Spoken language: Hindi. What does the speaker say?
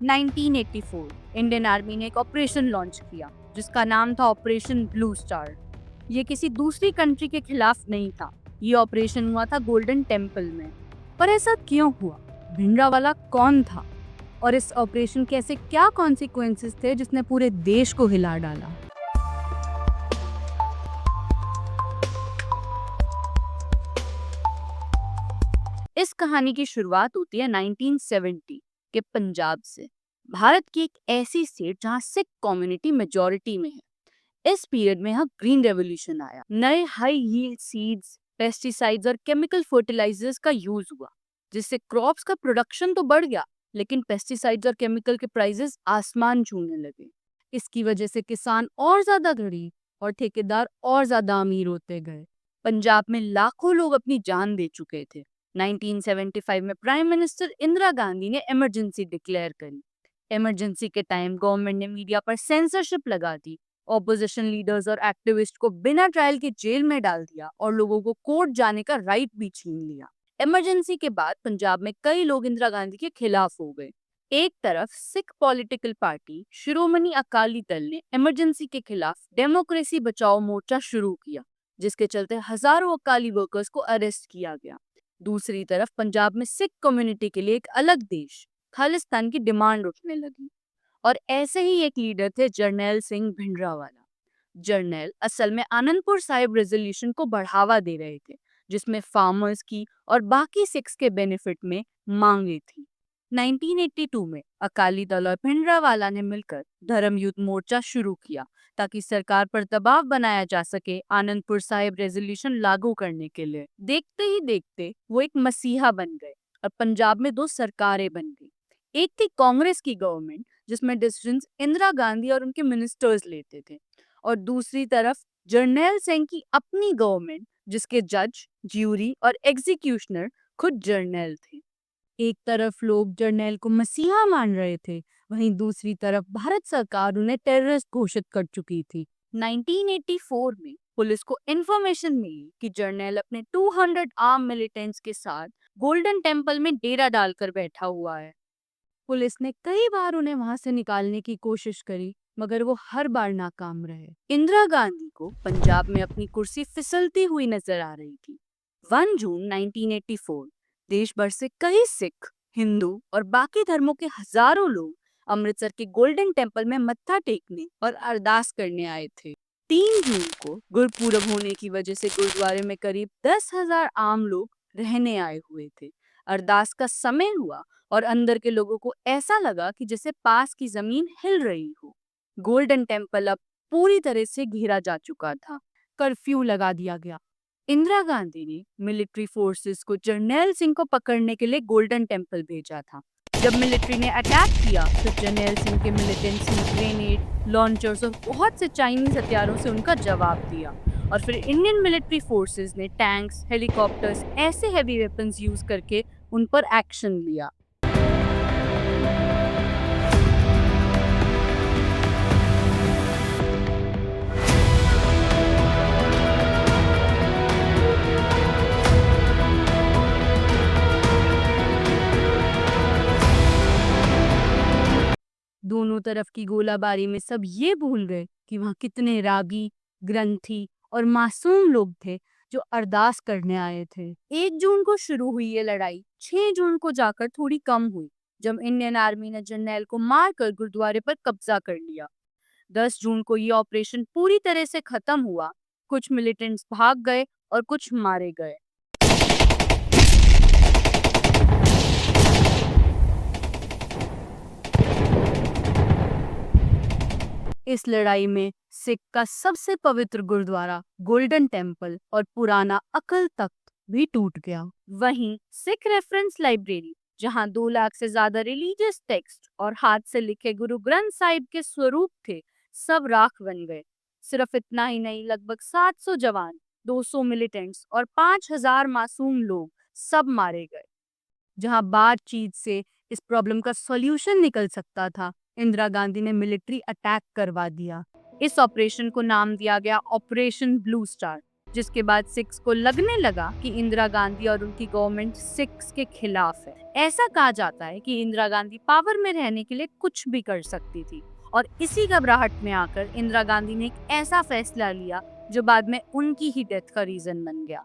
1984 इंडियन आर्मी ने एक ऑपरेशन लॉन्च किया जिसका नाम था ऑपरेशन ब्लू स्टार। ये किसी दूसरी कंट्री के खिलाफ नहीं था। ये ऑपरेशन हुआ था गोल्डन टेम्पल में। पर ऐसा क्यों हुआ? भिंडरावाला कौन था? और इस ऑपरेशन के ऐसे क्या कॉन्सिक्वेंसेस थे जिसने पूरे देश को हिला डाला? इस कहानी की शुरुआत होती है 1970 के पंजाब से। भारत की एक ऐसी स्टेट जहां सिख कम्युनिटी मेजॉरिटी में है। इस पीरियड में यहाँ ग्रीन रेवोल्यूशन आया। नए हाई यील्ड सीड्स, पेस्टिसाइड्स और केमिकल फर्टिलाइजर्स का यूज हुआ, जिससे क्रॉप्स का प्रोडक्शन तो बढ़ गया, लेकिन पेस्टिसाइड्स और केमिकल के प्राइसेस आसमान छूने लगे। इसकी वजह से किसान और ज्यादा गरीब और ठेकेदार और ज्यादा अमीर होते गए। पंजाब में लाखों लोग अपनी जान दे चुके थे। 1975 में प्राइम मिनिस्टर इंदिरा गांधी ने इमरजेंसी डिक्लेयर करी। इमरजेंसी के टाइम गवर्नमेंट ने मीडिया पर सेंसरशिप लगा दी, ऑपोजिशन लीडर्स और एक्टिविस्ट को बिना ट्रायल के जेल में डाल दिया और लोगों को कोर्ट जाने का राइट भी छीन लिया। इमरजेंसी के बाद पंजाब में कई लोग इंदिरा गांधी के खिलाफ हो गए। एक तरफ सिख पॉलिटिकल पार्टी शिरोमणि अकाली दल ने इमरजेंसी के खिलाफ डेमोक्रेसी बचाओ मोर्चा शुरू किया, जिसके चलते हजारों अकाली वर्कर्स को अरेस्ट किया गया। दूसरी तरफ पंजाब में सिख कम्युनिटी के लिए एक अलग देश खालिस्तान की डिमांड उठने लगी। और ऐसे ही एक लीडर थे जरनैल सिंह भिंडरावाला। जर्नैल असल में आनंदपुर साहिब रेजोल्यूशन को बढ़ावा दे रहे थे, जिसमें फार्मर्स की और बाकी सिख्स के बेनिफिट में मांगे थी। 1982 में अकाली दल और भिंडरावाला ने मिलकर धर्म युद्ध मोर्चा शुरू किया ताकि सरकार पर दबाव बनाया जा सके आनंदपुर साहिब रेजोल्यूशन लागू करने के लिए। देखते ही देखते वो एक मसीहा बन गए और पंजाब में दो सरकारें बन गई। एक थी कांग्रेस की गवर्नमेंट, जिसमें डिसीजंस इंदिरा गांधी और उनके मिनिस्टर्स लेते थे, और दूसरी तरफ जर्नैल सिंह की अपनी गवर्नमेंट, जिसके जज, ज्यूरी और एग्जीक्यूशनर खुद जर्नैल थे। एक तरफ लोग जर्नैल को मसीहा मान रहे थे, वहीं दूसरी तरफ भारत सरकार उन्हें टेररिस्ट घोषित कर चुकी थी। 1984 में पुलिस को इंफॉर्मेशन मिली कि जर्नैल अपने 200 आर्म मिलिटेंट्स के साथ गोल्डन टेम्पल में डेरा डालकर बैठा हुआ है। पुलिस ने कई बार उन्हें वहां से निकालने की कोशिश करी, मगर वो हर बार नाकाम रहे। इंदिरा गांधी को पंजाब में अपनी कुर्सी फिसलती हुई नजर आ रही थी। 1 जून 1984 देश भर से कई सिख, हिंदू और बाकी धर्मों के हजारों लोग अमृतसर के गोल्डन टेम्पल में मत्था टेकने और अरदास करने आए थे। 3 जून को गुरपूरब होने की वजह से गुरुद्वारे में करीब 10,000 आम लोग रहने आए हुए थे। अरदास का समय हुआ और अंदर के लोगों को ऐसा लगा कि जैसे पास की जमीन हिल रही हो। गोल्डन टेम्पल अब पूरी तरह से घेरा जा चुका था। कर्फ्यू लगा दिया गया। इंदिरा गांधी ने मिलिट्री फोर्सेस को जर्नैल सिंह को पकड़ने के लिए गोल्डन टेम्पल भेजा था। जब मिलिट्री ने अटैक किया तो जर्नैल सिंह के मिलिटेंट्स ने ग्रेनेड, लॉन्चर्स और बहुत से चाइनीज हथियारों से उनका जवाब दिया। और फिर इंडियन मिलिट्री फोर्सेस ने टैंक्स, हेलीकॉप्टर्स, ऐसे हैवी वेपन्स यूज करके उन पर एक्शन लिया। दोनों तरफ की गोलाबारी में सब ये भूल गए कि वहां कितने रागी, ग्रंथी और मासूम लोग थे जो अरदास करने आए थे। 1 जून को शुरू हुई ये लड़ाई 6 जून को जाकर थोड़ी कम हुई, जब इंडियन आर्मी ने जर्नैल को मारकर गुरुद्वारे पर कब्जा कर लिया। 10 जून को ये ऑपरेशन पूरी तरह से खत्म हुआ। कुछ मिलिटेंट्स भाग गए और कुछ मारे गए। इस लड़ाई में सिख का सबसे पवित्र गुरुद्वारा गोल्डन टेम्पल और पुराना अकल तख्त भी टूट गया। वहीं सिख रेफरेंस लाइब्रेरी, जहां 2 लाख से ज्यादा रिलीजियस टेक्स्ट और हाथ से लिखे गुरु ग्रंथ साहिब के स्वरूप थे, सब राख बन गए। सिर्फ इतना ही नहीं, लगभग 700 जवान, 200 मिलिटेंट्स और 5,000 मासूम लोग सब मारे गए। जहां बातचीत से इस प्रॉब्लम का सॉल्यूशन निकल सकता था, इंदिरा गांधी ने मिलिट्री अटैक करवा दिया। इस ऑपरेशन को नाम दिया गया ऑपरेशन ब्लू स्टार, जिसके बाद सिख्स को लगने लगा कि इंदिरा गांधी और उनकी गवर्नमेंट सिख्स के खिलाफ है। ऐसा कहा जाता है कि इंदिरा गांधी पावर में रहने के लिए कुछ भी कर सकती थी और इसी घबराहट में आकर इंदिरा गांधी ने एक ऐसा फैसला लिया जो बाद में उनकी ही डेथ का रीजन बन गया।